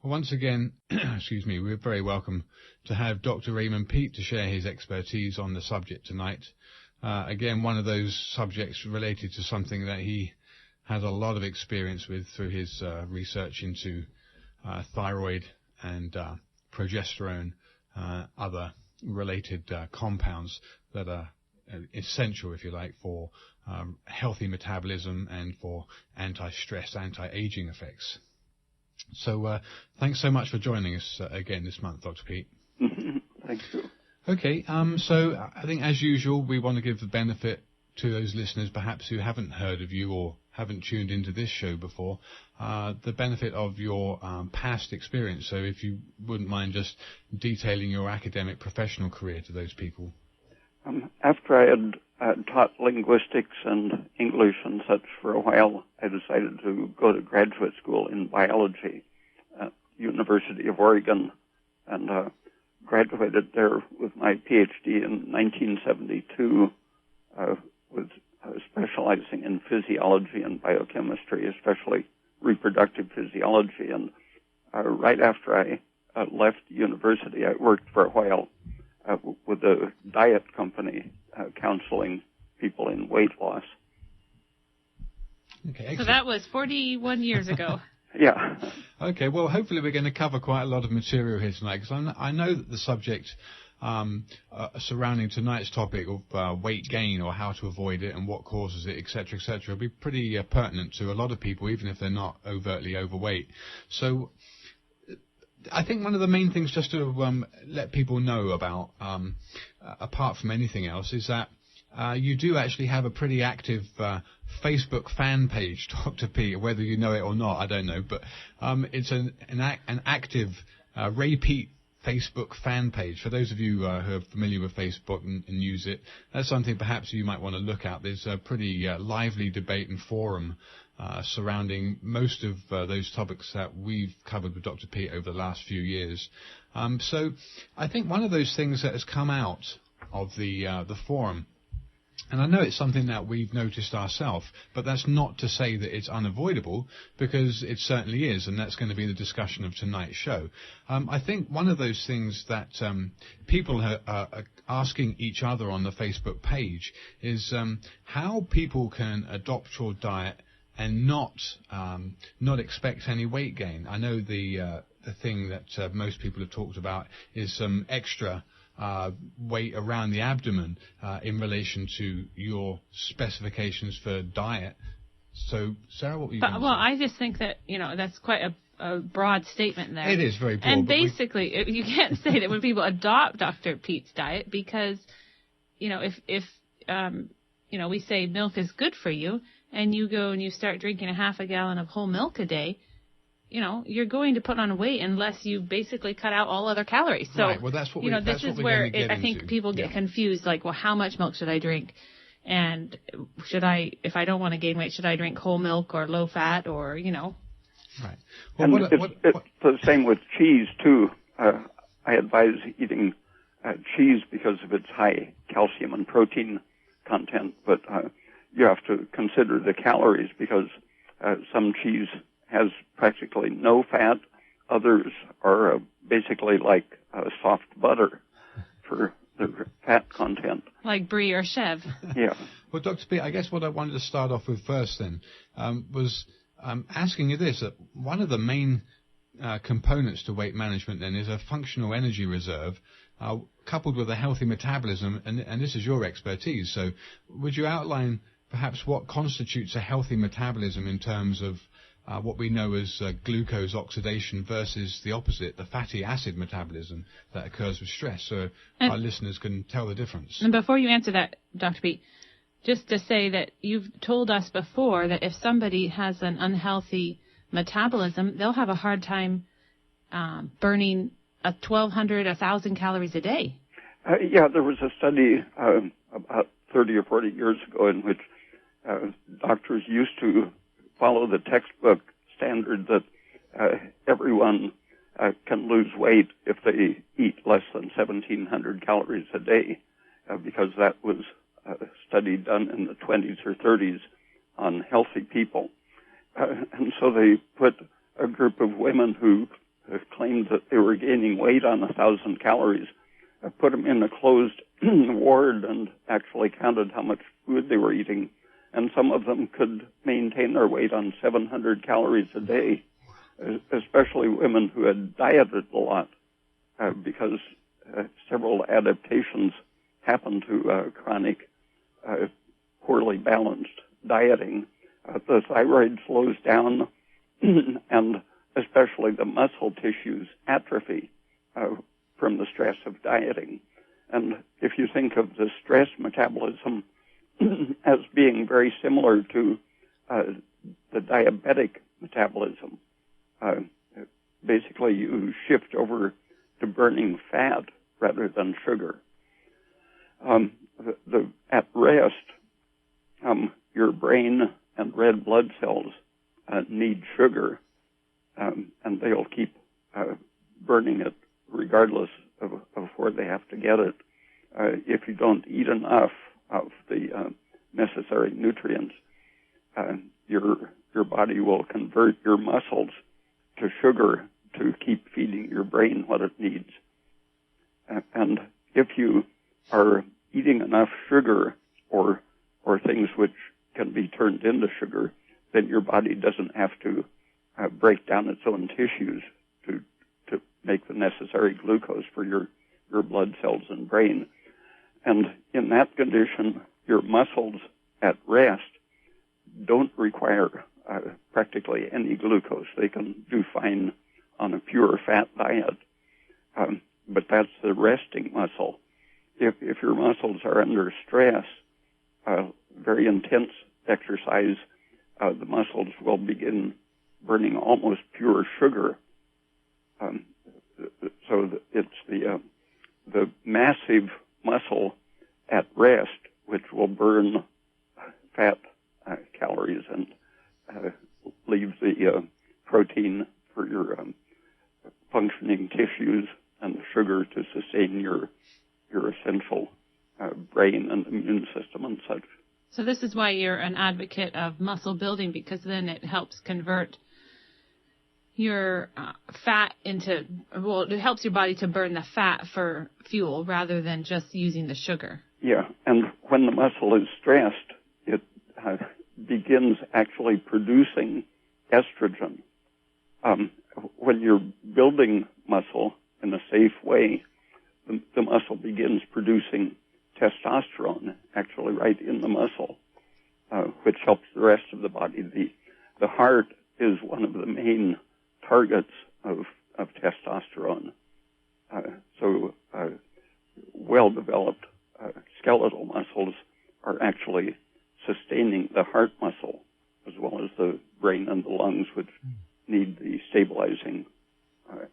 Well, once again, excuse me, we're very welcome to have Dr. Ray Peat to share his expertise on the subject tonight. Again, one of those subjects related to something that he has a lot of experience with through his research into thyroid and progesterone, other related compounds that are essential, if you like, for healthy metabolism and for anti-stress, anti-aging effects. So thanks so much for joining us again this month, Dr. Peat. Thank you. Okay, so I think as usual we want to give the benefit to those listeners perhaps who haven't heard of you or haven't tuned into this show before, the benefit of your past experience. So if you wouldn't mind just detailing your academic professional career to those people. After I had taught linguistics and English and such for a while, I decided to go to graduate school in biology at University of Oregon, and graduated there with my PhD in 1972, with specializing in physiology and biochemistry, especially reproductive physiology. And right after I left university, I worked for a while with a diet company counseling people in weight loss. Okay, so that was 41 years ago. Yeah. Okay, well, hopefully we're going to cover quite a lot of material here tonight, because I know that the subject surrounding tonight's topic of weight gain or how to avoid it and what causes it, etc., will be pretty pertinent to a lot of people, even if they're not overtly overweight. So I think one of the main things just to let people know about, apart from anything else, is that you do actually have a pretty active Facebook fan page, Dr. Peat. Whether you know it or not, I don't know, but it's an active Ray Peat Facebook fan page. For those of you who are familiar with Facebook and use it, that's something perhaps you might want to look at. There's a pretty lively debate and forum surrounding most of those topics that we've covered with Dr. Peat over the last few years. So I think one of those things that has come out of the forum, and I know it's something that we've noticed ourselves, but that's not to say that it's unavoidable, because it certainly is, and that's going to be the discussion of tonight's show. I think one of those things that people are asking each other on the Facebook page is how people can adopt your diet and not expect any weight gain. I know the thing that most people have talked about is some extra weight around the abdomen in relation to your specifications for diet. So, Sarah, what were you going to say? Well, I just think that, that's quite a broad statement there. It is very broad. And basically, you can't say that when people adopt Dr. Peat's diet, because, if we say milk is good for you, and you go and you start drinking a half a gallon of whole milk a day, you're going to put on weight unless you basically cut out all other calories. So, right. Well, that's what this is where I think people get confused. Like, well, how much milk should I drink? And if I don't want to gain weight, should I drink whole milk or low fat or, Right. Well, and it's the same with cheese, too. I advise eating cheese because of its high calcium and protein content, but you have to consider the calories, because some cheese has practically no fat. Others are basically like soft butter for the fat content. Like brie or chev. Yeah. Well, Dr. Peat, I guess what I wanted to start off with first then was asking you this. One of the main components to weight management then is a functional energy reserve coupled with a healthy metabolism, and this is your expertise. So would you outline perhaps what constitutes a healthy metabolism in terms of what we know as glucose oxidation versus the opposite, the fatty acid metabolism that occurs with stress, so our listeners can tell the difference? And before you answer that, Dr. Peat, just to say that you've told us before that if somebody has an unhealthy metabolism, they'll have a hard time burning 1,200, 1,000 calories a day. Yeah, there was a study about 30 or 40 years ago in which doctors used to follow the textbook standard that everyone can lose weight if they eat less than 1,700 calories a day, because that was a study done in the 20s or 30s on healthy people. And so they put a group of women who claimed that they were gaining weight on 1,000 calories. I put them in a closed ward and actually counted how much food they were eating, and some of them could maintain their weight on 700 calories a day, especially women who had dieted a lot, because several adaptations happen to chronic, poorly balanced dieting. The thyroid slows down, and especially the muscle tissues atrophy from the stress of dieting. And if you think of the stress metabolism as being very similar to the diabetic metabolism, basically you shift over to burning fat rather than sugar. At rest, your brain and red blood cells need sugar, and they'll keep burning it regardless of where they have to get it. If you don't eat enough of the necessary nutrients, your body will convert your muscles to sugar to keep feeding your brain what it needs. And if you are eating enough sugar or things which can be turned into sugar, then your body doesn't have to break down its own tissues to make the necessary glucose for your blood cells and brain. And in that condition, your muscles at rest don't require practically any glucose. They can do fine on a pure fat diet. But that's the resting muscle. If your muscles are under stress, very intense exercise, the muscles will begin burning almost pure sugar. So it's the massive muscle at rest which will burn fat calories and leave the protein for your functioning tissues and the sugar to sustain your essential brain and immune system and such. So this is why you're an advocate of muscle building, because then it helps convert your fat into, well, it helps your body to burn the fat for fuel rather than just using the sugar. Yeah, and when the muscle is stressed, it begins actually producing estrogen. When you're building muscle in a safe way, the muscle begins producing testosterone actually right in the muscle, which helps the rest of the body. The heart is one of the main targets of testosterone. So well-developed skeletal muscles are actually sustaining the heart muscle as well as the brain and the lungs, which need the stabilizing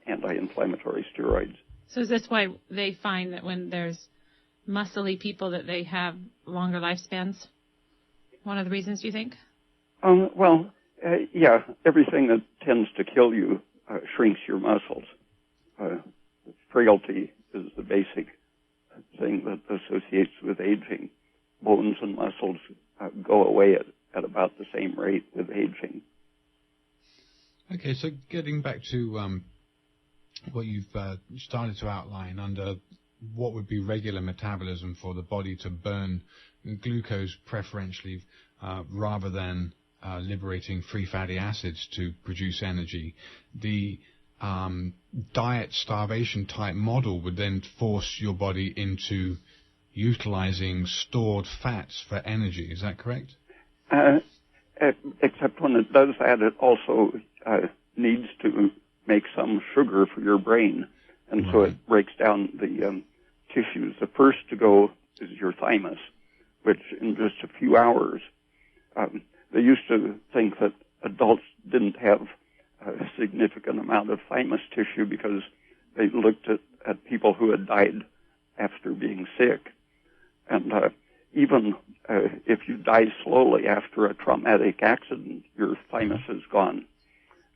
anti-inflammatory steroids. So is this why they find that when there's muscly people that they have longer lifespans? One of the reasons, do you think? Yeah, everything that tends to kill you shrinks your muscles. Frailty is the basic thing that associates with aging. Bones and muscles go away at about the same rate with aging. Okay, so getting back to what you've started to outline under what would be regular metabolism for the body to burn glucose preferentially rather than liberating free fatty acids to produce energy, the diet starvation type model would then force your body into utilizing stored fats for energy. Is that correct? Except when it does that, it also needs to make some sugar for your brain. And so it breaks down the tissues. The first to go is your thymus, which in just a few hours, they used to think that adults didn't have a significant amount of thymus tissue because they looked at people who had died after being sick. And even if you die slowly after a traumatic accident, your thymus is gone.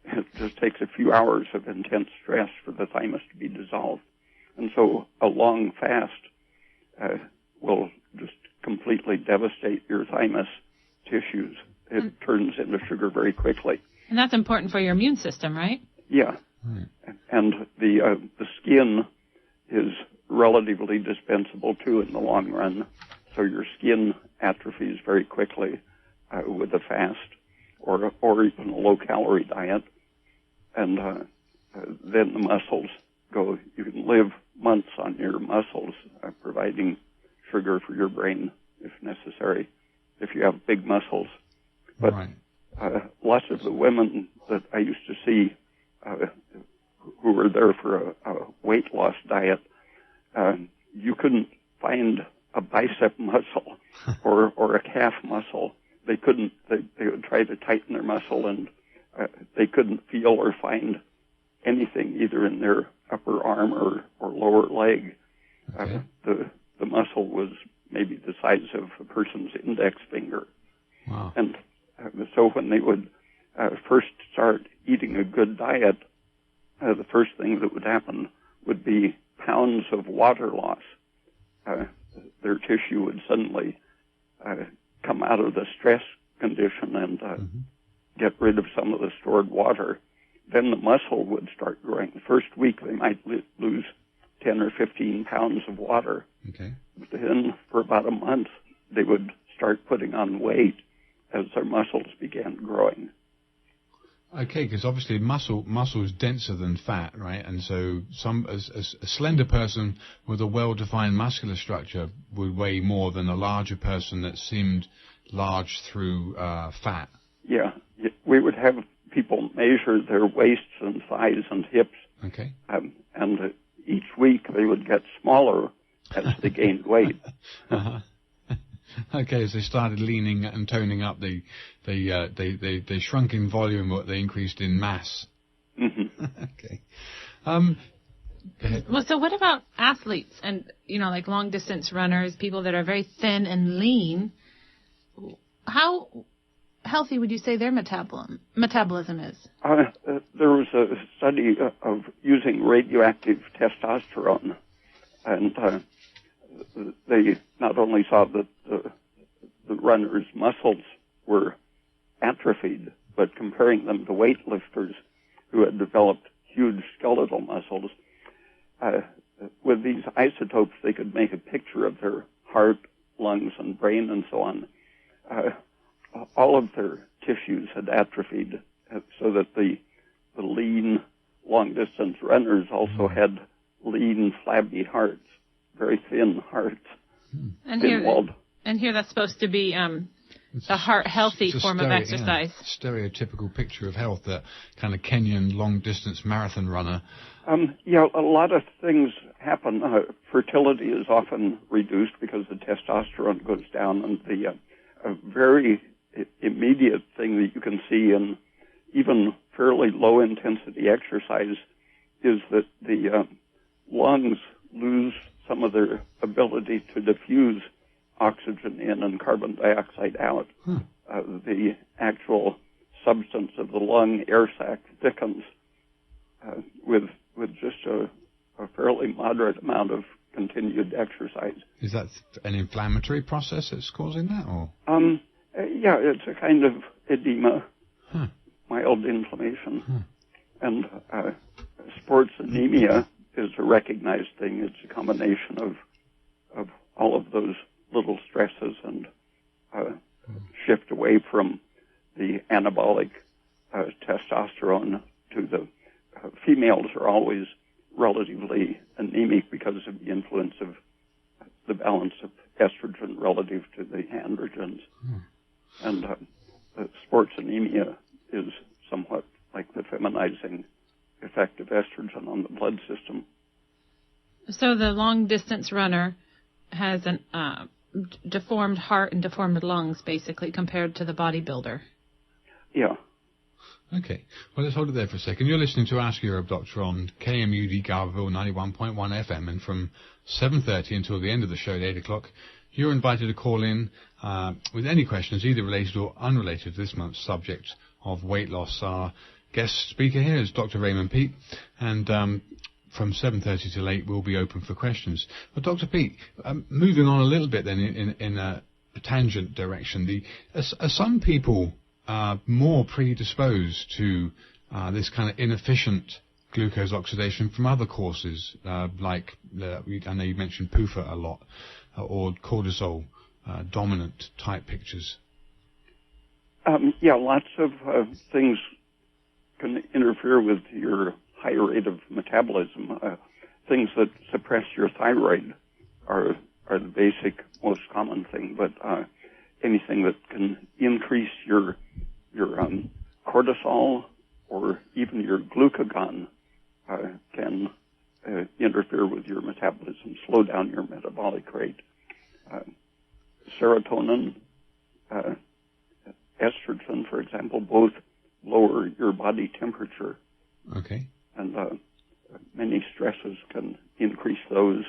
It just takes a few hours of intense stress for the thymus to be dissolved. And so a long fast will just completely devastate your thymus tissues. It turns into sugar very quickly. And that's important for your immune system, right? Yeah. And the skin is relatively dispensable too in the long run. So your skin atrophies very quickly with a fast or even a low-calorie diet. And then the muscles go. You can live months on your muscles, providing sugar for your brain if necessary, if you have big muscles. But lots of the women that I used to see who were there for a weight loss diet, you couldn't find a bicep muscle or a calf muscle. They couldn't. They would try to tighten their muscle, and they couldn't feel or find anything either in their upper arm or lower leg. Okay. The muscle was maybe the size of a person's index finger. Wow. And so when they would first start eating a good diet, the first thing that would happen would be pounds of water loss. Their tissue would suddenly come out of the stress condition and get rid of some of the stored water. Then the muscle would start growing. The first week they might lose 10 or 15 pounds of water. Okay. Then for about a month they would start putting on weight as their muscles began growing. Okay, because obviously muscle is denser than fat, right? And so a slender person with a well-defined muscular structure would weigh more than a larger person that seemed large through fat. Yeah, we would have people measure their waists and thighs and hips. Okay. And each week they would get smaller as they gained weight. Uh-huh. Okay, as they started leaning and toning up, they shrunk in volume, but they increased in mass. Mm-hmm. Okay. Go ahead. Well, so what about athletes and, like long-distance runners, people that are very thin and lean? How healthy would you say their metabolism is? There was a study of using radioactive testosterone, and they not only saw that the runners' muscles were atrophied, but comparing them to weightlifters who had developed huge skeletal muscles, with these isotopes they could make a picture of their heart, lungs, and brain and so on. All of their tissues had atrophied, so that the lean, long-distance runners also had lean, flabby hearts, very thin hearts. And here that's supposed to be the heart-healthy form of exercise. Yeah, stereotypical picture of health, that kind of Kenyan long-distance marathon runner. A lot of things happen. Fertility is often reduced because the testosterone goes down, and a very immediate thing that you can see in even fairly low-intensity exercise is that the lungs lose some of their ability to diffuse oxygen in and carbon dioxide out. The actual substance of the lung air sac thickens with just a fairly moderate amount of continued exercise. Is that an inflammatory process that's causing that, or? Yeah, it's a kind of edema, mild inflammation, and sports anemia is a recognized thing. It's a combination of all of those little stresses and shift away from the anabolic testosterone to the females are always relatively anemic because of the influence of the balance of estrogen relative to the androgens. And sports anemia is somewhat like the feminizing effect of estrogen on the blood system. So the long-distance runner has an deformed heart and deformed lungs, basically, compared to the bodybuilder. Yeah. Okay. Well, let's hold it there for a second. You're listening to Ask Europe, Doctor, on KMUD Garberville 91.1 FM, and from 7:30 until the end of the show at 8 o'clock, you're invited to call in with any questions, either related or unrelated to this month's subject of weight loss. Our guest speaker here is Dr. Raymond Peat, and from 7:30 till 8 we'll be open for questions. But Dr. Peat, moving on a little bit then in a tangent direction, are some people more predisposed to this kind of inefficient glucose oxidation from other causes, like I know you mentioned PUFA a lot, or cortisol dominant type pictures. Lots of things can interfere with your high rate of metabolism. Things that suppress your thyroid are the basic, most common thing, but anything that can increase your cortisol or even your glucagon can interfere with your metabolism, slow down your metabolic rate. Serotonin, estrogen, for example, both lower your body temperature. Okay. And many stresses can increase those,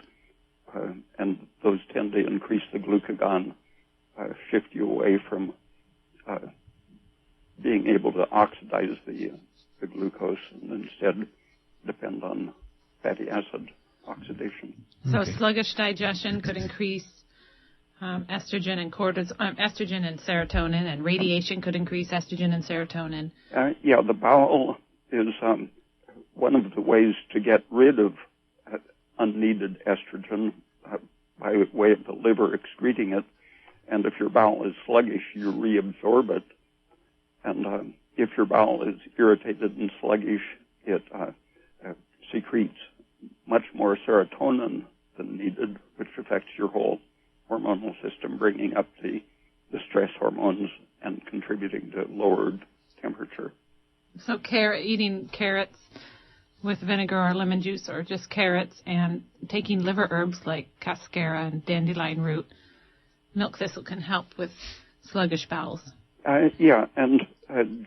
and those tend to increase the glucagon, shift you away from being able to oxidize the glucose and instead depend on fatty acid oxidation. So sluggish digestion could increase estrogen and estrogen and serotonin, and radiation could increase estrogen and serotonin. The bowel is one of the ways to get rid of unneeded estrogen by way of the liver excreting it. And if your bowel is sluggish, you reabsorb it. And if your bowel is irritated and sluggish, it secretes much more serotonin than needed, which affects your whole hormonal system, bringing up the stress hormones and contributing to lowered temperature. So eating carrots with vinegar or lemon juice, or just carrots, and taking liver herbs like cascara and dandelion root, milk thistle can help with sluggish bowels. And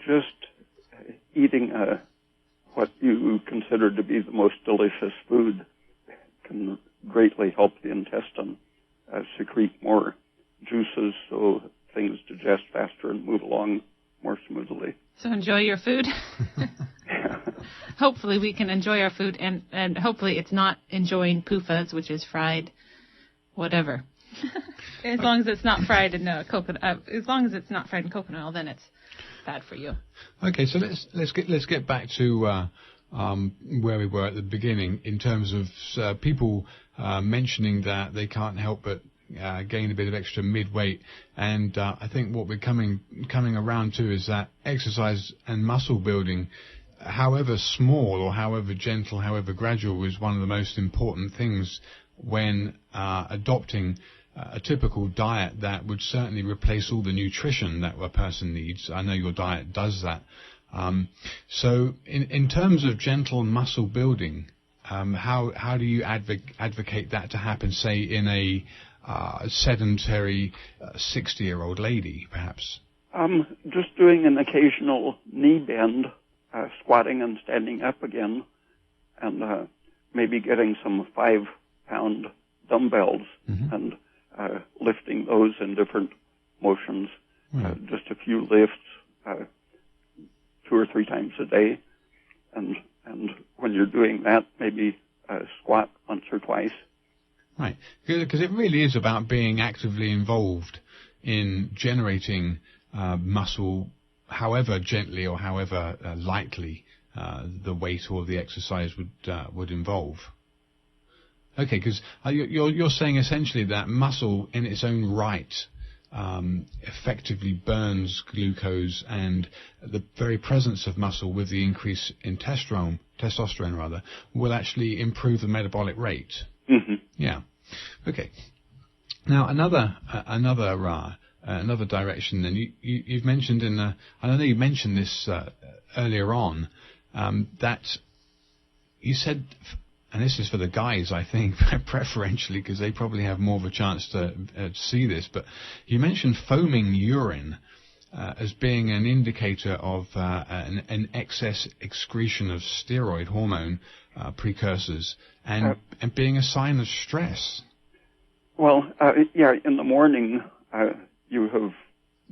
just eating what you consider to be the most delicious food can greatly help the intestine secrete more juices so things digest faster and move along more smoothly. So enjoy your food. Hopefully we can enjoy our food, and hopefully it's not enjoying PUFAs, which is fried whatever. As long as it's not fried in coconut, as long as it's not fried in coconut oil, then it's bad for you. Okay, so let's get back to where we were at the beginning in terms of people mentioning that they can't help but gain a bit of extra mid-weight, and I think what we're coming around to is that exercise and muscle building, however small or however gentle, however gradual, is one of the most important things when adopting a typical diet that would certainly replace all the nutrition that a person needs. I know your diet does that. So in terms of gentle muscle building, how do you advocate that to happen, say, in a sedentary 60-year-old lady, perhaps? Just doing an occasional knee bend, squatting and standing up again, and maybe getting some 5-pound dumbbells and lifting those in different motions, just a few lifts 2 or 3 times a day, and when you're doing that, maybe squat once or twice. Right, because it really is about being actively involved in generating muscle, however gently or however lightly the weight or the exercise would involve. Okay, because you're saying essentially that muscle in its own right effectively burns glucose, and the very presence of muscle with the increase in testosterone will actually improve the metabolic rate. Mm-hmm. Yeah. Okay. Now another direction. Then you've mentioned and I know you mentioned this earlier on, that you said. And this is for the guys, I think, preferentially, because they probably have more of a chance to see this. But you mentioned foaming urine as being an indicator of an excess excretion of steroid hormone precursors and being a sign of stress. Well, in the morning, you have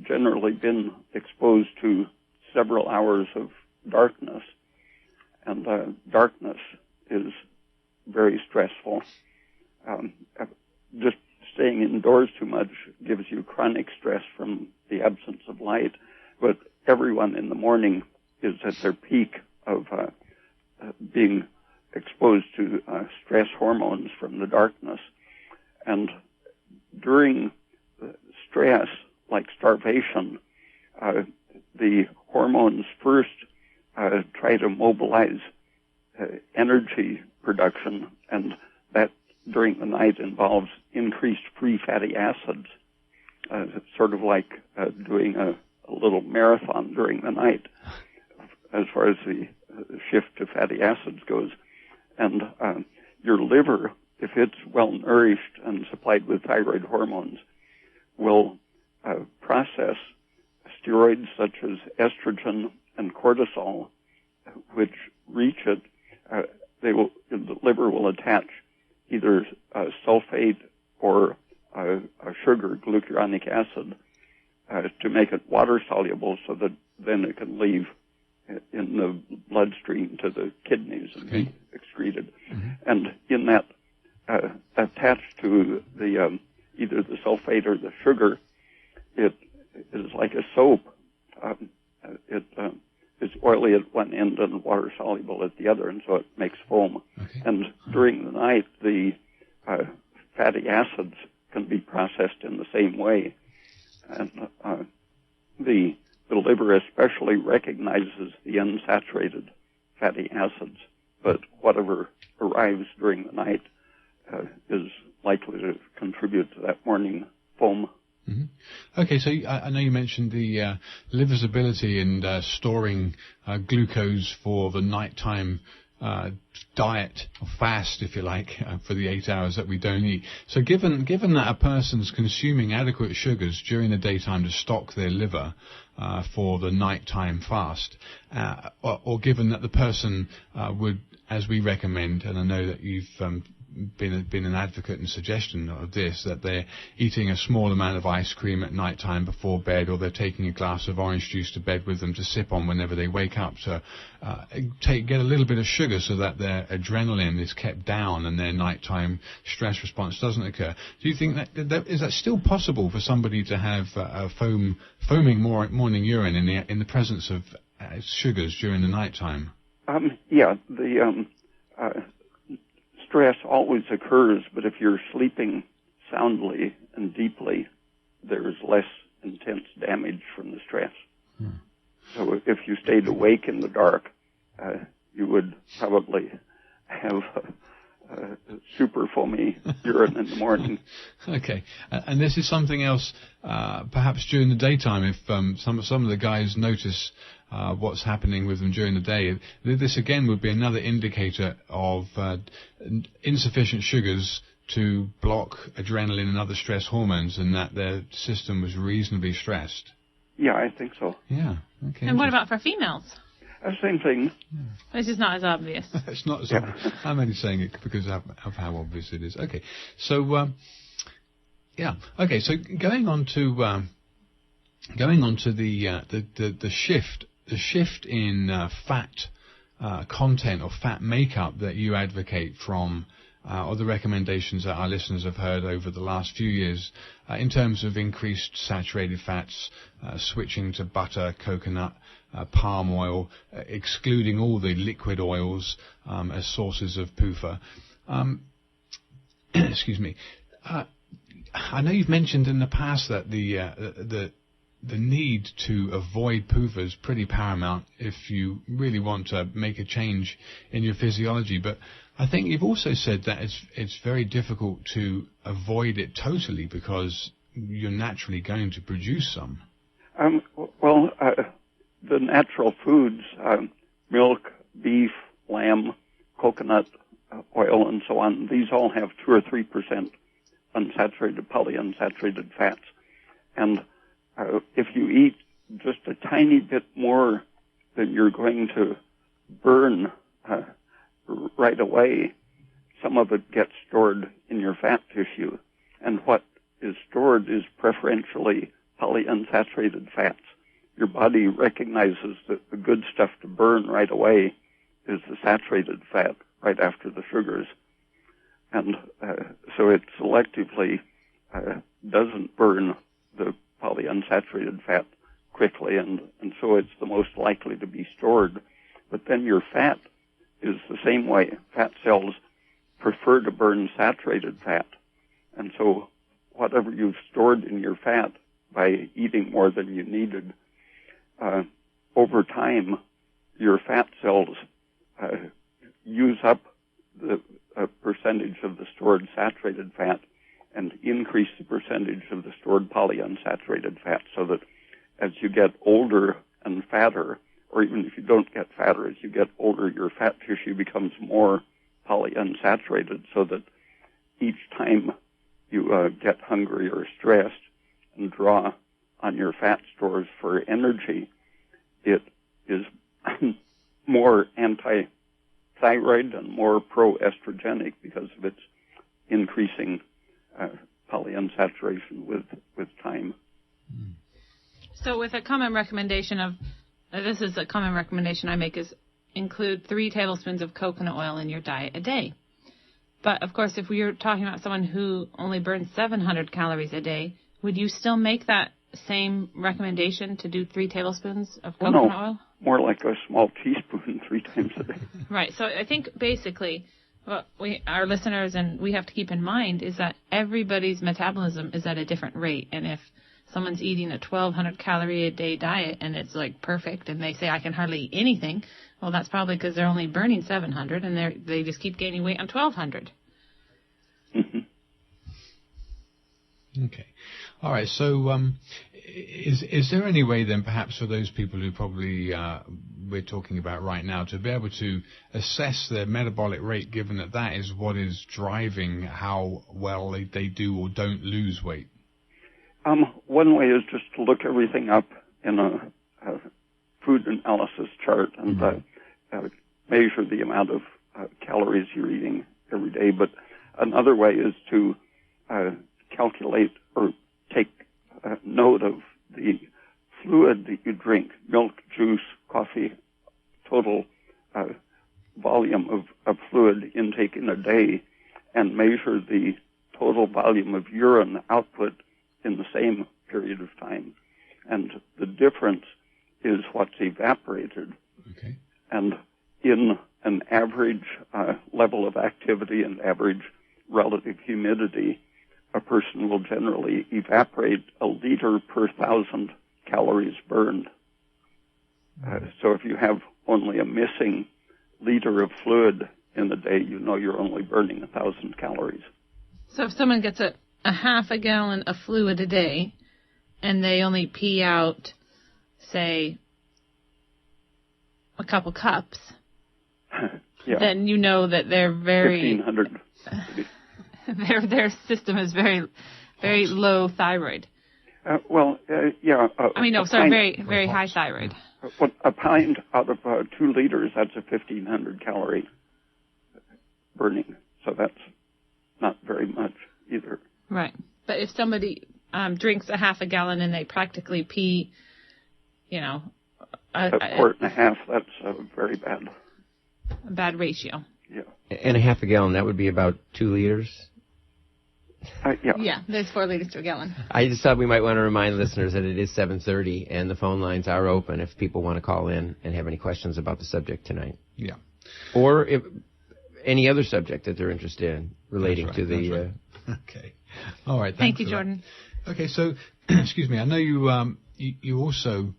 generally been exposed to several hours of darkness, and darkness is very stressful. Just staying indoors too much gives you chronic stress from the absence of light, but everyone in the morning is at their peak of being stress hormones from the darkness. And during stress, like starvation, the hormones first try to mobilize energy production, and that during the night involves increased free fatty acids. It's sort of like doing a little marathon during the night as far as the shift to fatty acids goes. And your liver, if it's well nourished and supplied with thyroid hormones, will process steroids such as estrogen and cortisol, which reach it. The liver will attach either sulfate or a sugar, glucuronic acid, to make it water soluble, so that then it can leave in the bloodstream to the kidneys and be excreted. Mm-hmm. And in that, attached to the either the sulfate or the sugar, it is like a soap. It's oily at one end and water soluble at the other, and so it makes foam. Okay. And during the night, the fatty acids can be processed in the same way. And the liver especially recognizes the unsaturated fatty acids, but whatever arrives during the night is likely to contribute to that morning foam. Mm-hmm. Okay, so I know you mentioned the liver's ability in storing glucose for the nighttime diet, or fast, if you like, for the 8 hours that we don't eat. So given that a person's consuming adequate sugars during the daytime to stock their liver for the nighttime fast, or given that the person would, as we recommend, and I know that you've been an advocate and suggestion of this, that they're eating a small amount of ice cream at night time before bed, or they're taking a glass of orange juice to bed with them to sip on whenever they wake up to get a little bit of sugar so that their adrenaline is kept down and their nighttime stress response doesn't occur. Do you think that is that still possible for somebody to have foaming morning urine in the presence of sugars during the nighttime? Yeah, the stress always occurs, but if you're sleeping soundly and deeply, there's less intense damage from the stress. So if you stayed awake in the dark, you would probably have super foamy urine in the morning. Okay, and this is something else, perhaps during the daytime, if some of the guys notice what's happening with them during the day. This again would be another indicator of insufficient sugars to block adrenaline and other stress hormones, and that their system was reasonably stressed. Yeah, I think so. Yeah. Okay. And what about for females? Same thing. Yeah. This is not as obvious. It's not as obvious. I'm only saying it because of how obvious it is. Okay. So, yeah. Okay. So going on to the shift in fat content or fat makeup that you advocate from, or the recommendations that our listeners have heard over the last few years, in terms of increased saturated fats, switching to butter, coconut, palm oil, excluding all the liquid oils as sources of PUFA. Excuse me. I know you've mentioned in the past that the need to avoid PUFA is pretty paramount if you really want to make a change in your physiology, but I think you've also said that it's very difficult to avoid it totally because you're naturally going to produce some. The natural foods, milk, beef, lamb, coconut oil, and so on, these all have 2 or 3% unsaturated, polyunsaturated fats. And if you eat just a tiny bit more than you're going to burn right away, some of it gets stored in your fat tissue. And what is stored is preferentially polyunsaturated fats. Your body recognizes that the good stuff to burn right away is the saturated fat right after the sugars. And so it selectively doesn't burn the polyunsaturated fat quickly, and so it's the most likely to be stored. But then your fat is the same way. Fat cells prefer to burn saturated fat. And so whatever you've stored in your fat by eating more than you needed, over time, your fat cells use up the percentage of the stored saturated fat and increase the percentage of the stored polyunsaturated fat, so that as you get older and fatter, or even if you don't get fatter, as you get older, your fat tissue becomes more polyunsaturated, so that each time you get hungry or stressed and draw on your fat stores for energy, it is more anti-thyroid and more pro-estrogenic because of its increasing polyunsaturation with time. So with a common recommendation this is a common recommendation I make, is include 3 tablespoons of coconut oil in your diet a day. But of course, if we are talking about someone who only burns 700 calories a day, would you still make that same recommendation to do 3 tablespoons of coconut oil? More like a small teaspoon 3 times a day. Right. So I think basically what our listeners and we have to keep in mind is that everybody's metabolism is at a different rate. And if someone's eating a 1,200 calorie a day diet and it's like perfect and they say I can hardly eat anything, well, that's probably because they're only burning 700 and they just keep gaining weight on 1,200. Okay. All right. So is there any way then perhaps for those people who probably we're talking about right now to be able to assess their metabolic rate, given that that is what is driving how well they do or don't lose weight? One way is just to look everything up in a food analysis chart and measure the amount of calories you're eating every day. But another way is to calculate or take note of the fluid that you drink, milk, juice, coffee, total volume of fluid intake in a day, and measure the total volume of urine output in the same period of time. And the difference is what's evaporated. Okay. And in an average level of activity and average relative humidity, a person will generally evaporate 1 liter per 1,000 calories burned. So if you have only a missing liter of fluid in a day, you know you're only burning 1,000 calories. So if someone gets a half a gallon of fluid a day and they only pee out, say, a couple cups, then you know that they're very... 1,500. Their system is very, very low thyroid. Very high thyroid. A pint out of 2 liters, that's a 1,500 calorie burning. So that's not very much either. Right. But if somebody drinks a half a gallon and they practically pee, a quart and a half, that's very bad. A bad ratio. Yeah. And a half a gallon, that would be about 2 liters? Yeah, there's 4 liters to a gallon. I just thought we might want to remind listeners that it is 7:30 and the phone lines are open if people want to call in and have any questions about the subject tonight. Yeah. Or if any other subject that they're interested in relating to the... Right. Okay. All right. Thank you, Jordan. Okay, so, excuse me, I know you also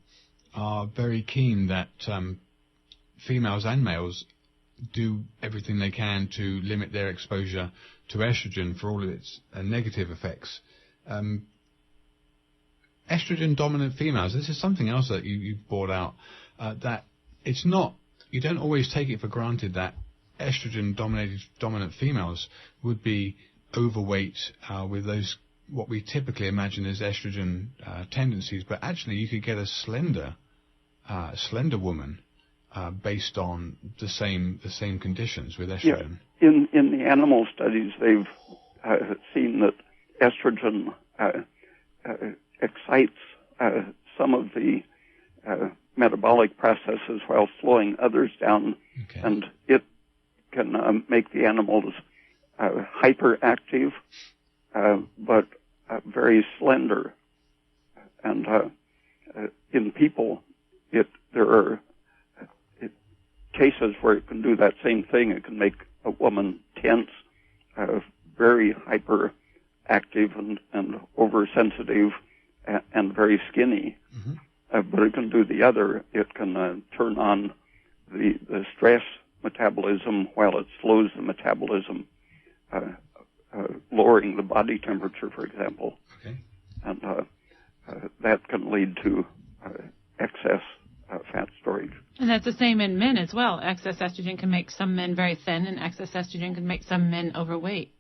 are very keen that females and males do everything they can to limit their exposure to estrogen for all of its negative effects. Estrogen-dominant females, this is something else that you've brought out, that it's not, you don't always take it for granted that estrogen-dominant females would be overweight with those, what we typically imagine as estrogen tendencies, but actually you could get a slender woman based on the same conditions with estrogen. Yeah. In the animal studies, they've seen that estrogen excites some of the metabolic processes while slowing others down, and it can make the animals hyperactive, but very slender. And in people, there are cases where it can do that same thing. It can make a woman tense very hyperactive and oversensitive and very skinny. Mm-hmm. But it can do the other. It can turn on the stress metabolism while it slows the metabolism, lowering the body temperature, for example. Okay. And that can lead to excess fat storage. And that's the same in men as well. Excess estrogen can make some men very thin, and excess estrogen can make some men overweight.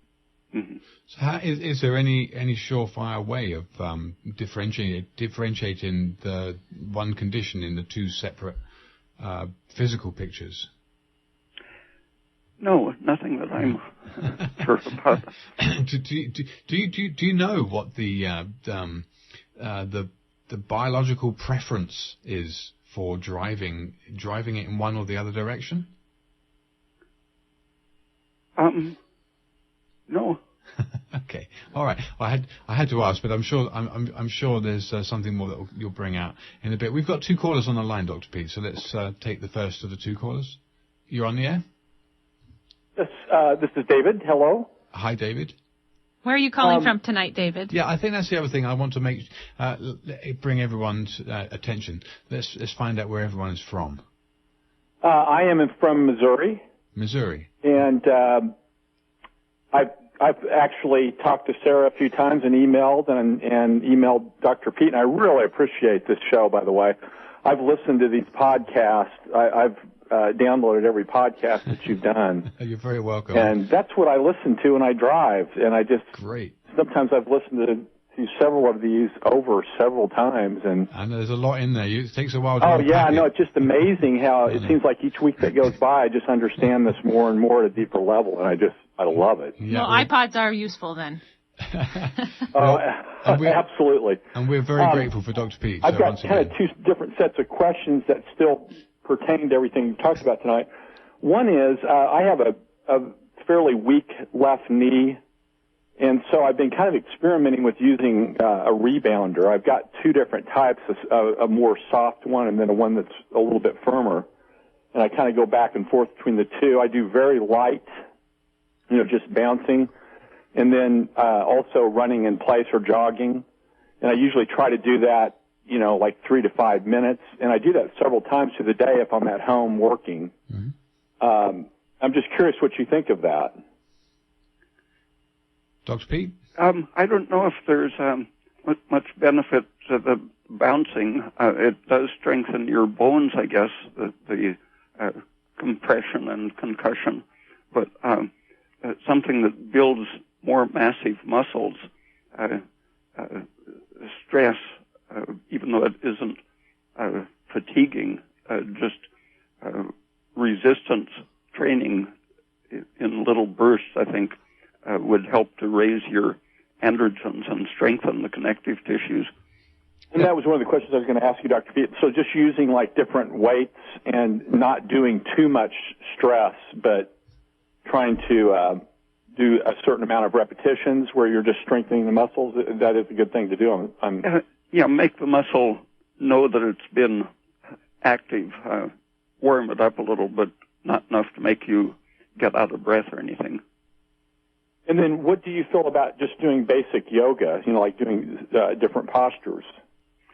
Mm-hmm. So is there any surefire way of differentiating the one condition in the two separate physical pictures? No, nothing that I'm sure about. Do you know what the biological preference is for driving it in one or the other direction? No. Okay. All right. I had to ask, but I'm sure there's something more that you'll bring out in a bit. We've got two callers on the line, Dr. Peat. So let's take the first of the two callers. You're on the air. Yes. This is David. Hello. Hi, David. Where are you calling from tonight, David? Yeah, I think that's the other thing I want to bring everyone's attention. Let's find out where everyone is from. I am from Missouri. Missouri. And I've actually talked to Sarah a few times and emailed and emailed Dr. Peat, and I really appreciate this show, by the way. I've listened to these podcasts. I've downloaded every podcast that you've done. You're very welcome. And that's what I listen to when I drive. And I just great. Sometimes I've listened to several of these over several times, and there's a lot in there. It takes a while to unpack it. No, it's just amazing how it seems like each week that goes by, I just understand this more and more at a deeper level, and I love it. Yeah, well, iPods are useful then. Absolutely. And we're very grateful for Dr. Peat. I've got kind of two different sets of questions that still pertain to everything you've talked about tonight. One is I have a fairly weak left knee, and so I've been kind of experimenting with using a rebounder. I've got two different types, a more soft one and then a one that's a little bit firmer, and I kind of go back and forth between the two. I do very light, just bouncing, and then also running in place or jogging, and I usually try to do that like 3 to 5 minutes, and I do that several times through the day if I'm at home working. Mm-hmm. I'm just curious what you think of that. Dr. Peat? I don't know if there's much benefit to the bouncing. It does strengthen your bones, I guess, the compression and concussion, but something that builds more massive muscles, stress, even though it isn't fatiguing, just resistance training in little bursts, I think, would help to raise your androgens and strengthen the connective tissues. And that was one of the questions I was going to ask you, Dr. Peat. So just using like different weights and not doing too much stress, but trying to do a certain amount of repetitions where you're just strengthening the muscles, that is a good thing to do. Make the muscle know that it's been active, warm it up a little, but not enough to make you get out of breath or anything. And then what do you feel about just doing basic yoga, like doing different postures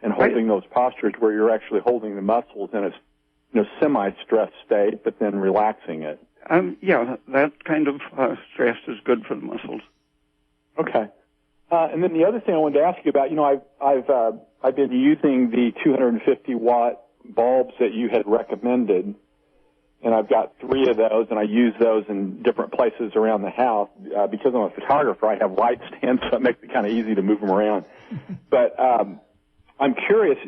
and holding those postures where you're actually holding the muscles in a semi-stress state, but then relaxing it? That kind of stress is good for the muscles. Okay. And then the other thing I wanted to ask you about, I've been using the 250-watt bulbs that you had recommended, and I've got 3 of those, and I use those in different places around the house. Because I'm a photographer, I have light stands, so it makes it kind of easy to move them around. But I'm curious,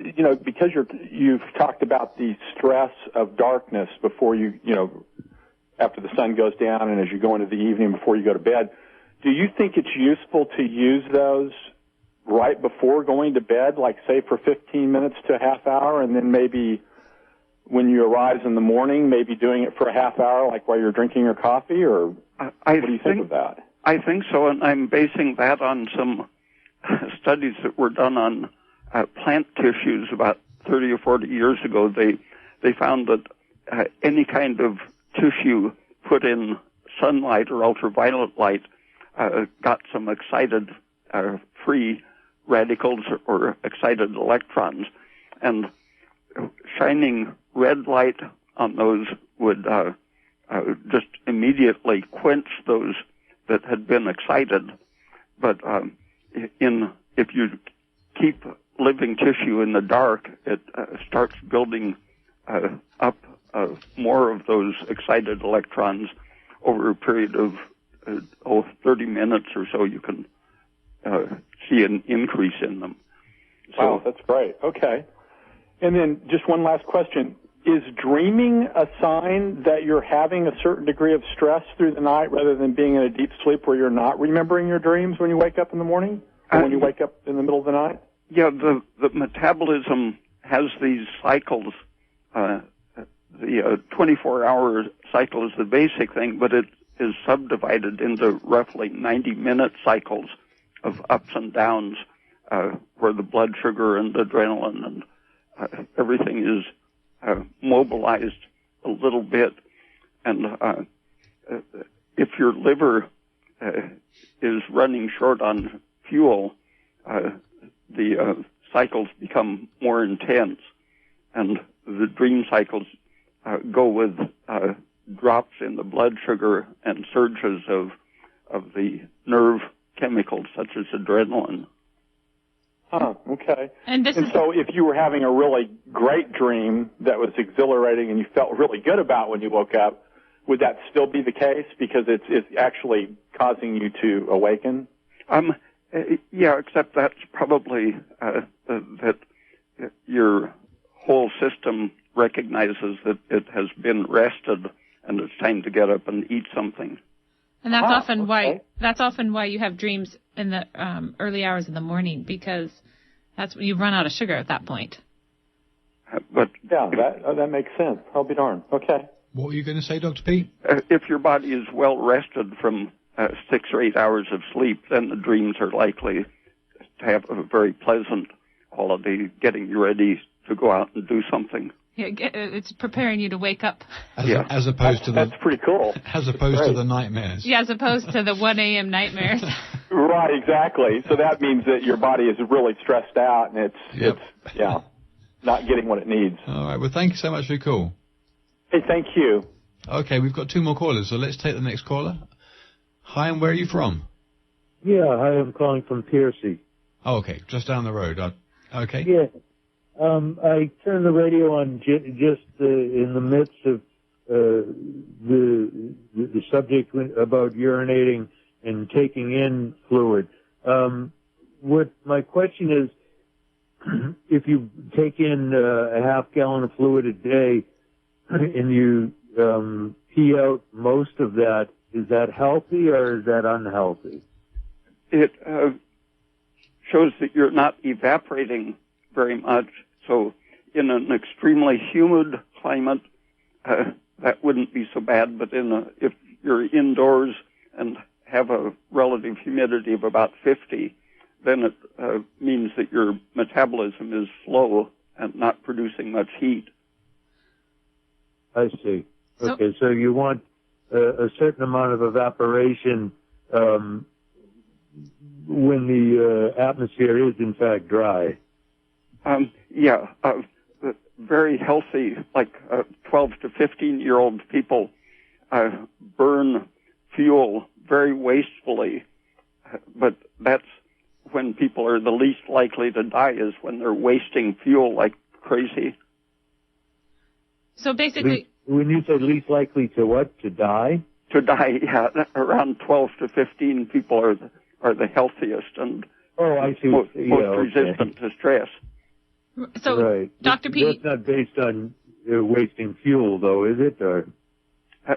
because you've talked about the stress of darkness before after the sun goes down and as you go into the evening before you go to bed. Do you think it's useful to use those right before going to bed, like say for 15 minutes to a half hour, and then maybe when you arise in the morning, maybe doing it for a half hour, like while you're drinking your coffee, or what do you think of that? I think so, and I'm basing that on some studies that were done on plant tissues about 30 or 40 years ago. They found that any kind of tissue put in sunlight or ultraviolet light got some excited free radicals or excited electrons, and shining red light on those would just immediately quench those that had been excited. But if you keep living tissue in the dark, it starts building up more of those excited electrons over a period of 30 minutes or so. You can see an increase in them. Wow, that's great. Okay. And then just one last question. Is dreaming a sign that you're having a certain degree of stress through the night rather than being in a deep sleep where you're not remembering your dreams when you wake up in the morning or when you wake up in the middle of the night? Yeah, the metabolism has these cycles. The 24-hour cycle is the basic thing, but it is subdivided into roughly 90-minute cycles of ups and downs where the blood sugar and the adrenaline and everything is mobilized a little bit. And if your liver is running short on fuel, the cycles become more intense, and the dream cycles go with drops in the blood sugar and surges of the nerve chemicals such as adrenaline. Huh, okay. And so if you were having a really great dream that was exhilarating and you felt really good about when you woke up, would that still be the case because it's actually causing you to awaken? Yeah, except that's probably that your whole system recognizes that it has been rested and it's time to get up and eat something. And that's often why you have dreams in the early hours of the morning, because that's when you run out of sugar at that point. But yeah, that makes sense. I'll be darned. Okay. What were you going to say, Dr. Peat? If your body is well rested from 6 or 8 hours of sleep, then the dreams are likely to have a very pleasant quality, getting you ready to go out and do something. Yeah, it's preparing you to wake up. As opposed to that's pretty cool. As opposed to the nightmares. Yeah, as opposed to the 1 a.m. nightmares. Right, exactly. So that means that your body is really stressed out and it's not getting what it needs. All right. Well, thank you so much for your call. Hey, thank you. Okay, we've got 2 more callers, so let's take the next caller. Hi, and where are you from? Yeah, I am calling from Piercy. Oh, okay, just down the road. Okay. Yeah. I turned the radio on just in the midst of the subject about urinating and taking in fluid. What my question is, if you take in a half gallon of fluid a day and you pee out most of that, is that healthy or is that unhealthy? It shows that you're not evaporating very much. So in an extremely humid climate, that wouldn't be so bad. But if you're indoors and have a relative humidity of about 50, then it means that your metabolism is slow and not producing much heat. I see. Okay, so you want a certain amount of evaporation when the atmosphere is in fact dry. Very healthy, like 12 to 15-year-old people burn fuel very wastefully, but that's when people are the least likely to die, is when they're wasting fuel like crazy. So basically, when you say least likely to what? To die? To die, yeah. Around 12 to 15 people are the healthiest and I see. most resistant to stress. So, right. Dr. Peat, that's not based on wasting fuel, though, is it? Or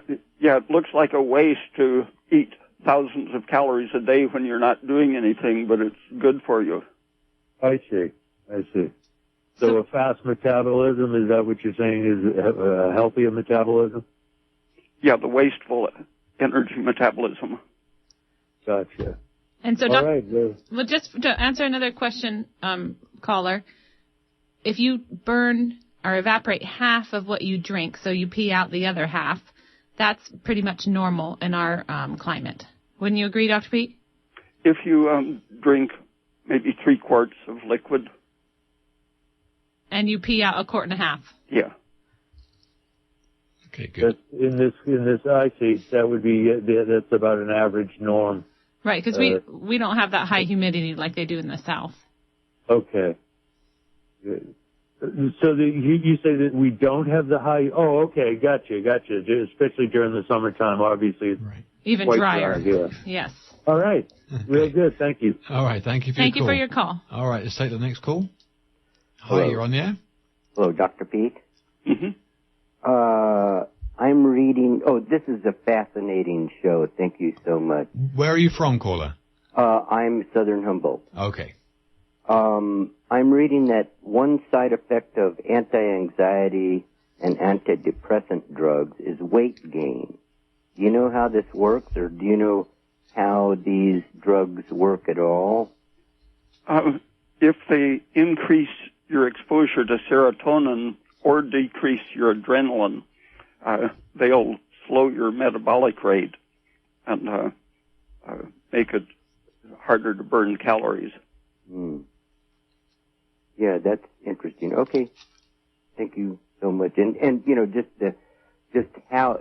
it looks like a waste to eat thousands of calories a day when you're not doing anything, but it's good for you. I see. So a fast metabolism, is that what you're saying, is a healthier metabolism? Yeah, the wasteful energy metabolism. Gotcha. And so, well, just to answer another question, caller, if you burn or evaporate half of what you drink, so you pee out the other half, that's pretty much normal in our climate. Wouldn't you agree, Dr. Peat? If you drink maybe 3 quarts of liquid. And you pee out 1.5 quarts. Yeah. Okay, good. In this I see, that would be, that's about an average norm. Right, because we don't have that high humidity like they do in the South. Okay. Good. So you say that we don't have the high, okay, gotcha. Especially during the summertime, obviously. Right. Even drier. Dry, yeah. Yes. All right. Real good. Thank you. All right. Thank you for your call. Thank you for your call. All right. Let's take the next call. Hello. Hi, you're on the air. Hello, Dr. Peat. Mm-hmm. I'm reading, this is a fascinating show. Thank you so much. Where are you from, caller? I'm Southern Humboldt. Okay. I'm reading that one side effect of anti-anxiety and antidepressant drugs is weight gain. Do you know how this works, or do you know how these drugs work at all? If they increase your exposure to serotonin or decrease your adrenaline, they'll slow your metabolic rate and make it harder to burn calories. Yeah, that's interesting. Okay. Thank you so much. And just how,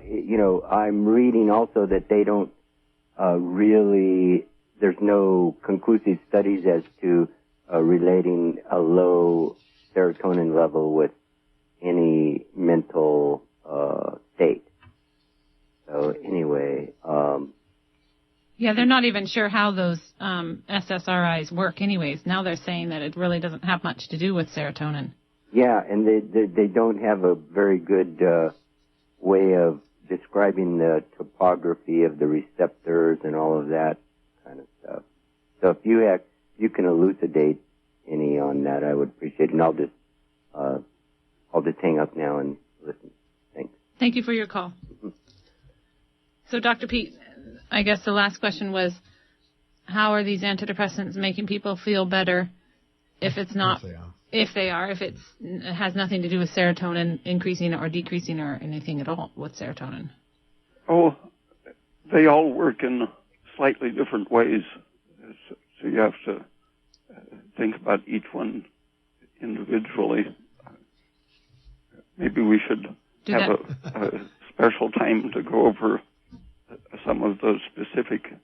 I'm reading also that they don't there's no conclusive studies as to relating a low serotonin level with any mental state. So anyway, yeah, they're not even sure how those SSRIs work anyways. Now they're saying that it really doesn't have much to do with serotonin. Yeah, and they don't have a very good way of describing the topography of the receptors and all of that kind of stuff. So if you can elucidate any on that, I would appreciate it. And I'll just hang up now and listen. Thanks. Thank you for your call. Mm-hmm. So, Dr. Peat, I guess the last question was, how are these antidepressants making people feel better if it's not, if it has nothing to do with serotonin increasing or decreasing or anything at all with serotonin? Oh, they all work in slightly different ways. So you have to think about each one individually. Maybe we should have a special time to go over some of those specific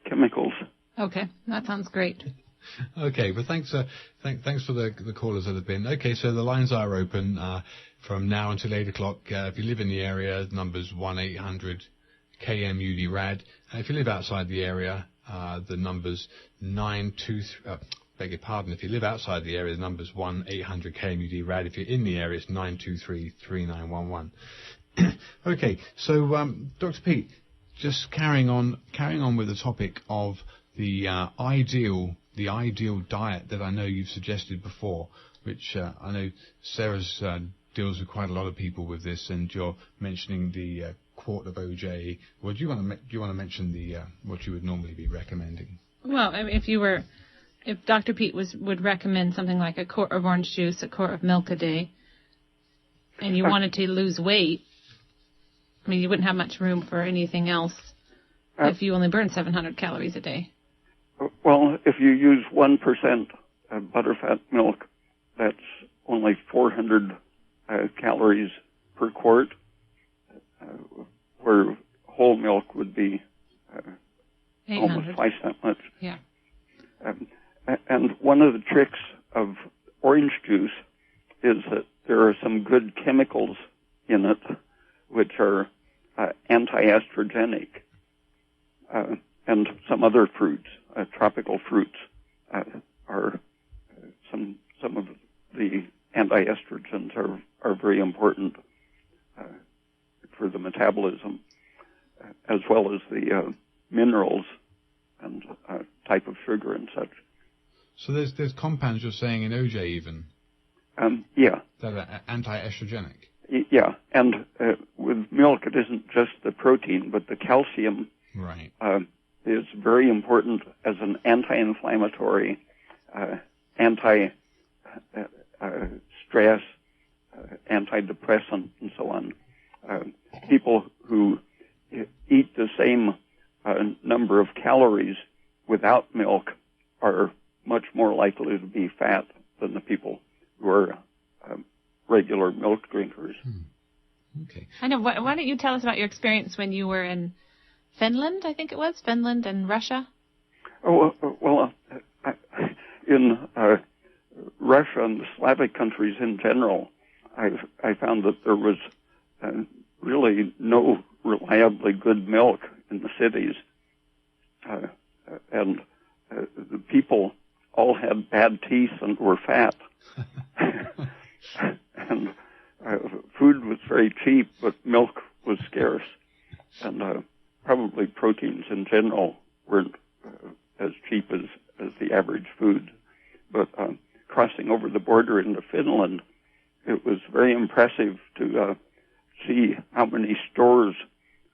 chemicals. Okay, that sounds great. Okay, but thanks for the callers that have been. Okay, so the lines are open from now until 8 o'clock. If you live in the area, the number's 1-800-KMUD-RAD. If you live outside the area, the number's 923... beg your pardon. If you live outside the area, the number's 1-800-KMUD-RAD. If you're in the area, it's 923-3911. Okay, so Dr. Peat, just carrying on with the topic of the ideal diet that I know you've suggested before, which I know Sarah's deals with quite a lot of people with this, and you're mentioning the quart of OJ. Well, do you want to mention the what you would normally be recommending? Well, I mean, if Dr. Peat would recommend something like a quart of orange juice, a quart of milk a day, and you wanted to lose weight, I mean, you wouldn't have much room for anything else if you only burn 700 calories a day. Well, if you use 1% butterfat milk, that's only 400 calories per quart, where whole milk would be almost twice that much. Yeah. And one of the tricks of orange juice is that there are some good chemicals in it which are anti-estrogenic, and some other fruits, tropical fruits, are some of the anti-estrogens are very important for the metabolism, as well as the minerals and type of sugar and such. So there's compounds you're saying in OJ even? Yeah. That are anti-estrogenic? Yeah, and with milk it isn't just the protein, but the calcium right. Is very important as an anti-inflammatory, anti-stress, antidepressant, and so on. People who eat the same number of calories without milk are much more likely to be fat than the people who are regular milk drinkers. Okay. I know. Why don't you tell us about your experience when you were in Finland, I think it was, Finland and Russia? Oh, well, in Russia and the Slavic countries in general, I found that there was really no reliably good milk in the cities. And the people all had bad teeth and were fat. And food was very cheap, but milk was scarce. And probably proteins in general weren't as cheap as the average food. But crossing over the border into Finland, it was very impressive to see how many stores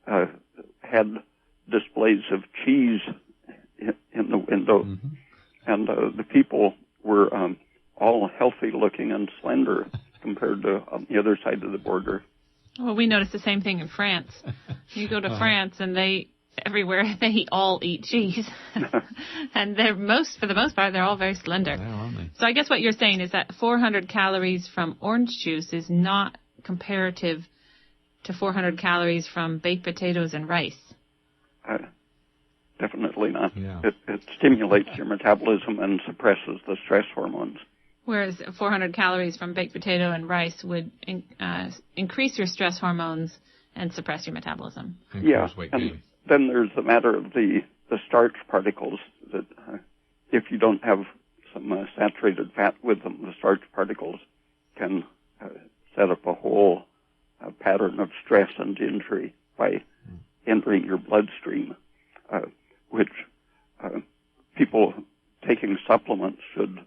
had displays of cheese in the window. Mm-hmm. And the people were all healthy looking and slender compared to on the other side of the border. Well, we noticed the same thing in France. You go to France and everywhere they all eat cheese. And for the most part, they're all very slender. They are, aren't they? So I guess what you're saying is that 400 calories from orange juice is not comparative to 400 calories from baked potatoes and rice. Definitely not. Yeah. It stimulates your metabolism and suppresses the stress hormones. Whereas 400 calories from baked potato and rice would increase your stress hormones and suppress your metabolism. Yeah, and then there's the matter of the starch particles that if you don't have some saturated fat with them, the starch particles can set up a whole pattern of stress and injury by entering your bloodstream, which people taking supplements should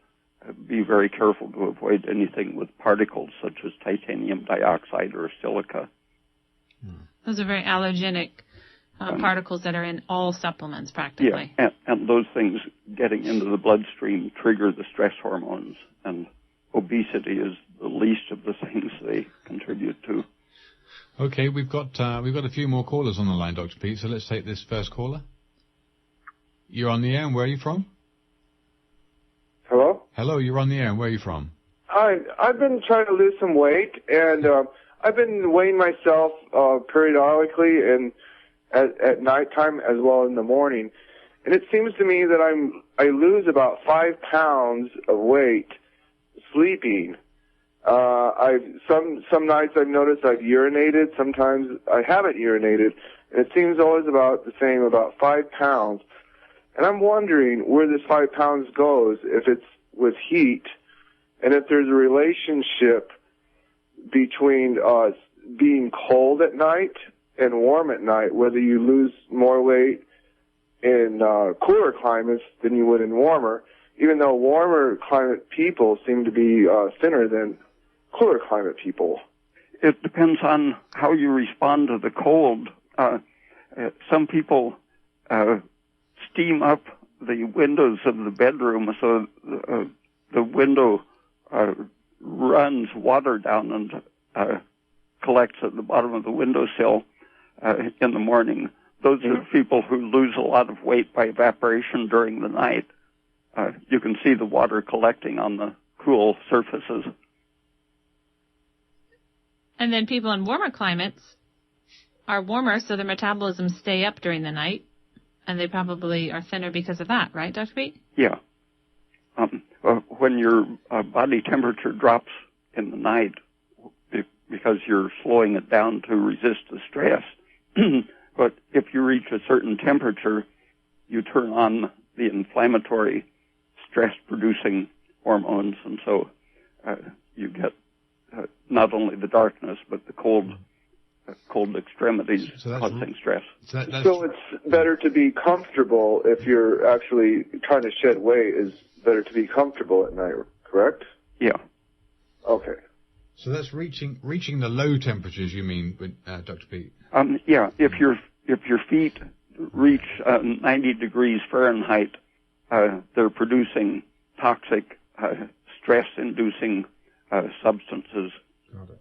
be very careful to avoid anything with particles such as titanium dioxide or silica. Those are very allergenic particles that are in all supplements practically. Yeah, and those things getting into the bloodstream trigger the stress hormones, and obesity is the least of the things they contribute to. Okay, we've got a few more callers on the line, Dr. Peat, so let's take this first caller. You're on the air, and where are you from? Hello? Hello, you're on the air, and where are you from? Hi, I've been trying to lose some weight, and I've been weighing myself periodically and at nighttime as well in the morning. And it seems to me that I lose about 5 pounds of weight sleeping. Some nights I've noticed I've urinated, sometimes I haven't urinated, and it seems always about the same, about 5 pounds. And I'm wondering where this 5 pounds goes, if it's with heat, and if there's a relationship between being cold at night and warm at night, whether you lose more weight in cooler climates than you would in warmer, even though warmer climate people seem to be thinner than cooler climate people. It depends on how you respond to the cold. Some people steam up the windows of the bedroom so the window runs water down and collects at the bottom of the windowsill in the morning. Those are people who lose a lot of weight by evaporation during the night. You can see the water collecting on the cool surfaces. And then people in warmer climates are warmer, so their metabolisms stay up during the night, and they probably are thinner because of that, right, Dr. Peat? Yeah. When your body temperature drops in the night because you're slowing it down to resist the stress, but if you reach a certain temperature, you turn on the inflammatory stress-producing hormones, and so you get not only the darkness, but the cold extremities causing stress. So it's better to be comfortable if you're actually trying to shed weight. Is better to be comfortable at night, correct? Yeah. Okay. So that's reaching the low temperatures, you mean, Dr. Peat? Yeah. If your feet reach 90 degrees Fahrenheit, they're producing toxic, stress-inducing substances. Got it.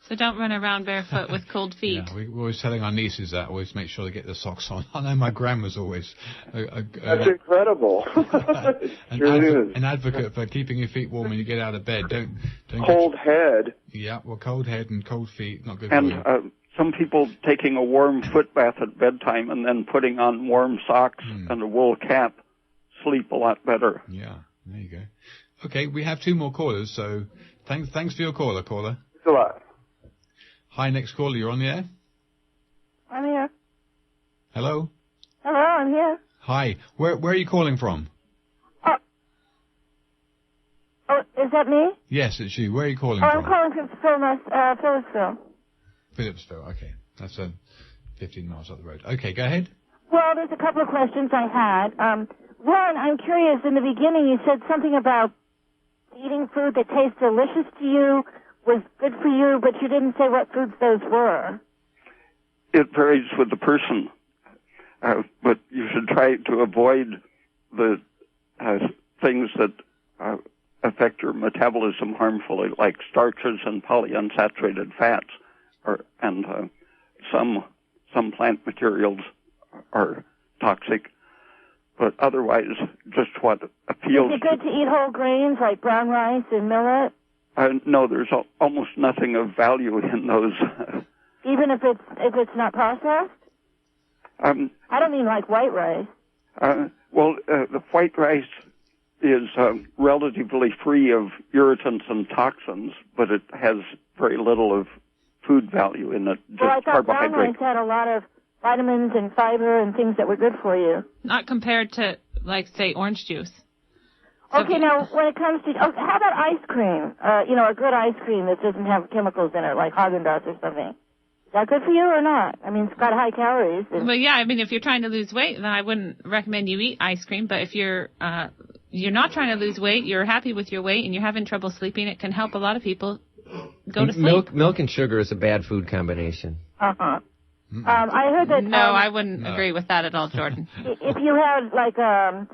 So don't run around barefoot with cold feet. Yeah, we're always telling our nieces that. Always make sure they get their socks on. I know my grandma's always That's incredible. an advocate for keeping your feet warm when you get out of bed. Don't cold head. Yeah, well, cold head and cold feet, not good And for you. some people taking a warm foot bath at bedtime and then putting on warm socks and a wool cap sleep a lot better. Yeah, there you go. Okay, we have 2 more callers, so thanks for your caller. Thanks a lot. Hi, next caller, you're on the air. I'm here. Hello? Hello, I'm here. Hi, where are you calling from? Oh, is that me? Yes, it's you. Where are you calling I'm from? calling from Phillipsville. Phillipsville, okay. That's 15 miles up the road. Okay, go ahead. Well, there's a couple of questions I had. One, I'm curious, in the beginning you said something about eating food that tastes delicious to you was good for you, but you didn't say what foods those were. It varies with the person, but you should try to avoid the things that affect your metabolism harmfully, like starches and polyunsaturated fats, and some plant materials are toxic. But otherwise, just what appeals. Is it good to eat whole grains like brown rice and millet? No, there's almost nothing of value in those. Even if it's not processed? I don't mean like white rice. The white rice is relatively free of irritants and toxins, but it has very little of food value in it. Just well, I thought brown carbohydrate. rice had a lot of vitamins and fiber and things that were good for you. Not compared to, like, say, orange juice. So Okay, now, when it comes to, how about ice cream? A good ice cream that doesn't have chemicals in it, like Haagen-Dazs or something. Is that good for you or not? I mean, it's got high calories. Well, yeah, I mean, if you're trying to lose weight, then I wouldn't recommend you eat ice cream. But if you're not trying to lose weight, you're happy with your weight, and you're having trouble sleeping, it can help a lot of people go to sleep. Milk and sugar is a bad food combination. Uh-huh. I heard that... No, I wouldn't agree with that at all, Jordan. If you had, like,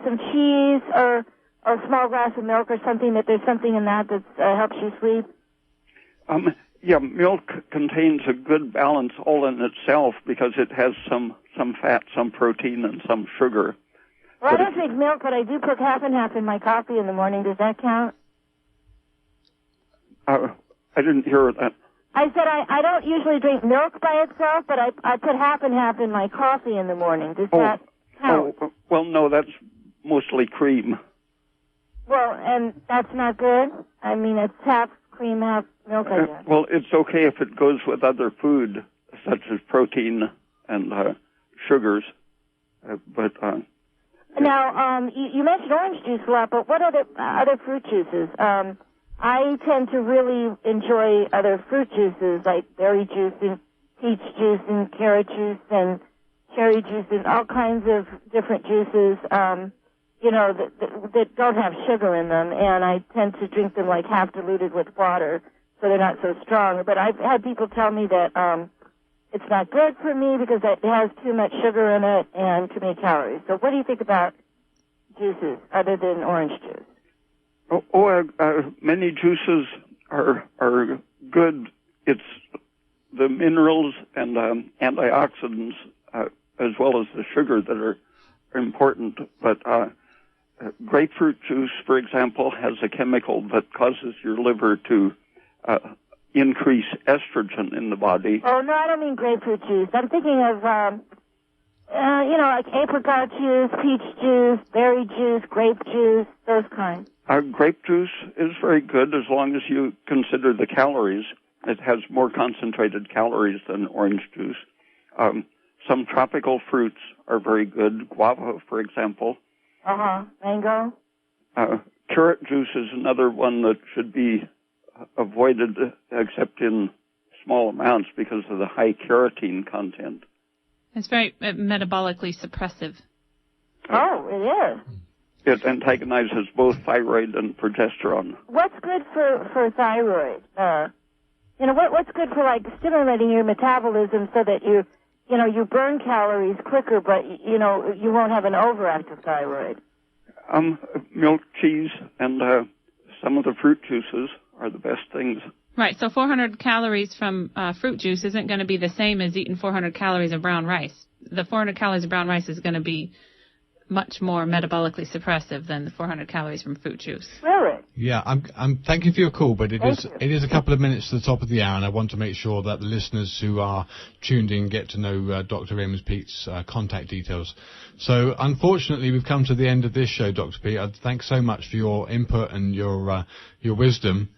some cheese or a small glass of milk or something, that there's something in that helps you sleep? Milk contains a good balance all in itself because it has some fat, some protein, and some sugar. Well, I don't drink milk, but I do put half and half in my coffee in the morning. Does that count? I didn't hear that. I said I don't usually drink milk by itself, but I put half and half in my coffee in the morning. Does that count? Well, no, that's mostly cream. Well, and that's not good? I mean, it's half cream, half milk, I guess. Well, it's okay if it goes with other food, such as protein and sugars. Now, you mentioned orange juice a lot, but what other fruit juices? I tend to really enjoy other fruit juices, like berry juice and peach juice and carrot juice and cherry juice and all kinds of different juices, that don't have sugar in them, and I tend to drink them like half diluted with water, so they're not so strong. But I've had people tell me that it's not good for me because it has too much sugar in it and too many calories. So what do you think about juices other than orange juice? Many juices are good. It's the minerals and antioxidants as well as the sugar that are important. But grapefruit juice, for example, has a chemical that causes your liver to increase estrogen in the body. Oh, no, I don't mean grapefruit juice. I'm thinking of, like apricot juice, peach juice, berry juice, grape juice, those kinds. Grape juice is very good as long as you consider the calories. It has more concentrated calories than orange juice. Some tropical fruits are very good. Guava, for example. Mango. Carrot juice is another one that should be avoided except in small amounts because of the high carotene content. It's very metabolically suppressive. Oh, it is. It antagonizes both thyroid and progesterone. What's good for thyroid? What's good for, like, stimulating your metabolism so that you burn calories quicker, but, you won't have an overactive thyroid? Milk, cheese, and some of the fruit juices are the best things. Right, so 400 calories from fruit juice isn't going to be the same as eating 400 calories of brown rice. The 400 calories of brown rice is going to be much more metabolically suppressive than the 400 calories from fruit juice. Really? Yeah, I'm thank you for your call, but it is a couple of minutes to the top of the hour, and I want to make sure that the listeners who are tuned in get to know Dr. Raymond Peat's contact details. So, unfortunately, we've come to the end of this show, Dr. Peat. Thanks so much for your input and your wisdom.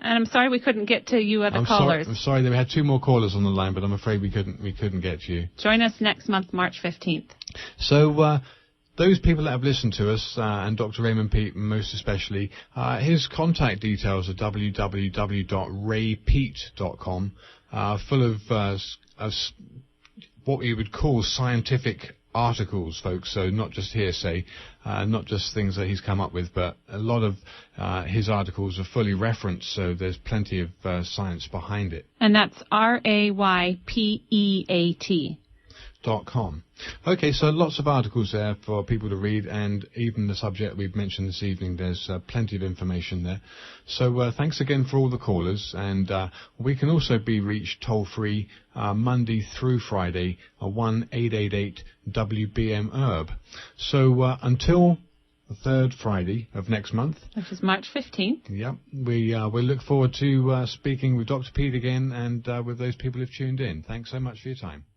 And I'm sorry we couldn't get to you other callers. I'm sorry that we had two more callers on the line, but I'm afraid we couldn't get to you. Join us next month, March 15th. So, those people that have listened to us, and Dr. Raymond Peat most especially, his contact details are www.raypeat.com, full of what we would call scientific articles, folks, so not just hearsay, not just things that he's come up with, but a lot of his articles are fully referenced, so there's plenty of science behind it. And that's RAYPEAT.com. Okay, so lots of articles there for people to read, and even the subject we've mentioned this evening, there's plenty of information there. So thanks again for all the callers, and we can also be reached toll-free Monday through Friday, 1-888-WBM-HERB. So until the third Friday of next month, which is March 15th. Yeah, we look forward to speaking with Dr. Peat again, and with those people who've tuned in. Thanks so much for your time.